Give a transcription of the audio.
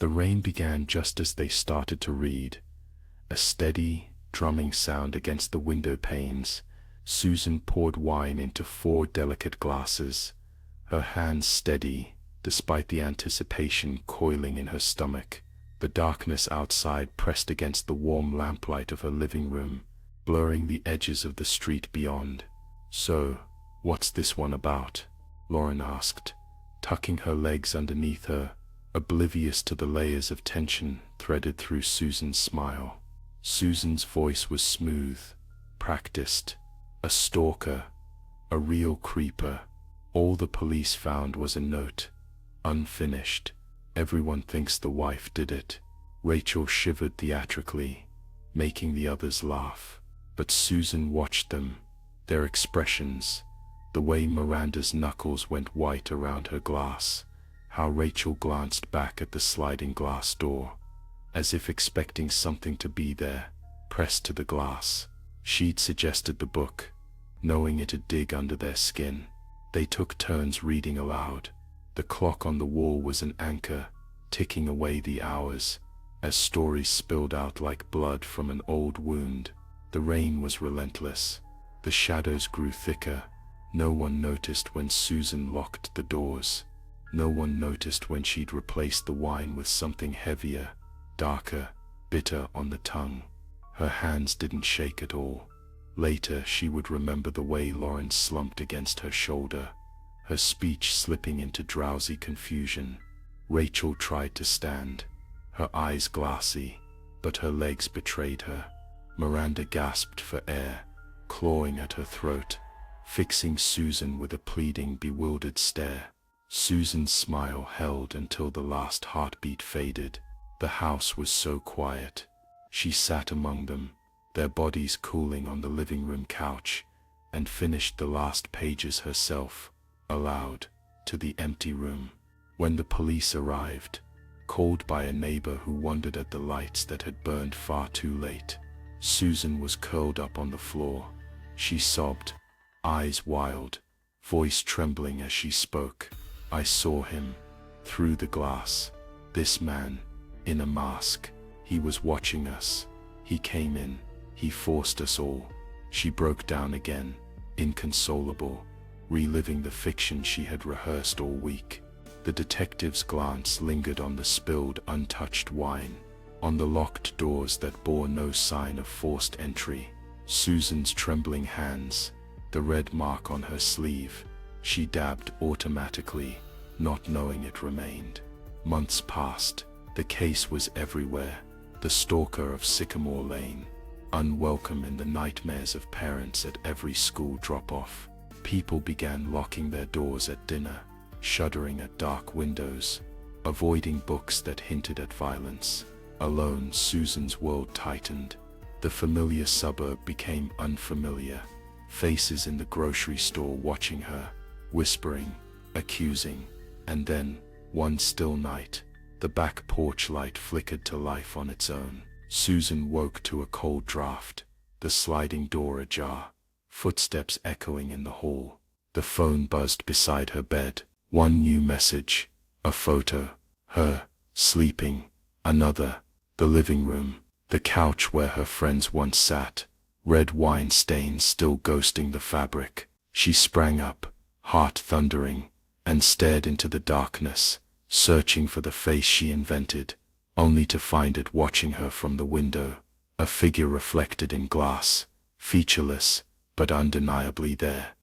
The rain began just as they started to read. A steady, drumming sound against the window panes. Susan poured wine into 4 delicate glasses, her hands steady, despite the anticipation coiling in her stomach. The darkness outside pressed against the warm lamplight of her living room, blurring the edges of the street beyond. "So, what's this one about?" Lauren asked, tucking her legs underneath her, oblivious to the layers of tension threaded through Susan's smile. Susan's voice was smooth, practiced. "A stalker, a real creeper. All the police found was a note, unfinished. Everyone thinks the wife did it." Rachel shivered theatrically, making the others laugh. But Susan watched them, their expressions, the way Miranda's knuckles went white around her glass, how Rachel glanced back at the sliding glass door, as if expecting something to be there, pressed to the glass. She'd suggested the book, knowing it'd dig under their skin. They took turns reading aloud. The clock on the wall was an anchor, ticking away the hours, as stories spilled out like blood from an old wound. The rain was relentless. The shadows grew thicker. No one noticed when Susan locked the doors. No one noticed when she'd replaced the wine with something heavier, darker, bitter on the tongue. Her hands didn't shake at all. Later she would remember the way Lauren slumped against her shoulder, her speech slipping into drowsy confusion. Rachel tried to stand, her eyes glassy, but her legs betrayed her. Miranda gasped for air, clawing at her throat, fixing Susan with a pleading, bewildered stare. Susan's smile held until the last heartbeat faded. The house was so quiet. She sat among them, their bodies cooling on the living room couch, and finished the last pages herself, aloud, to the empty room. When the police arrived, called by a neighbor who wondered at the lights that had burned far too late, Susan was curled up on the floor. She sobbed, eyes wild, voice trembling as she spoke. "I saw him, through the glass. This man, in a mask. He was watching us. He came in. He forced us all." She broke down again, inconsolable, reliving the fiction she had rehearsed all week. The detective's glance lingered on the spilled, untouched wine, on the locked doors that bore no sign of forced entry. Susan's trembling hands, the red mark on her sleeve, she dabbed automatically, not knowing it remained. Months passed. The case was everywhere. The stalker of Sycamore Lane, unwelcome in the nightmares of parents at every school drop-off. People began locking their doors at dinner, shuddering at dark windows, avoiding books that hinted at violence. Alone, Susan's world tightened. The familiar suburb became unfamiliar. Faces in the grocery store watching her, whispering, accusing. And then, one still night, the back porch light flickered to life on its own. Susan woke to a cold draft, the sliding door ajar, footsteps echoing in the hall. The phone buzzed beside her bed. One new message, a photo, her, sleeping. Another, the living room, the couch where her friends once sat, red wine stains still ghosting the fabric. She sprang up, heart thundering, and stared into the darkness, searching for the face she invented, only to find it watching her from the window, a figure reflected in glass, featureless, but undeniably there.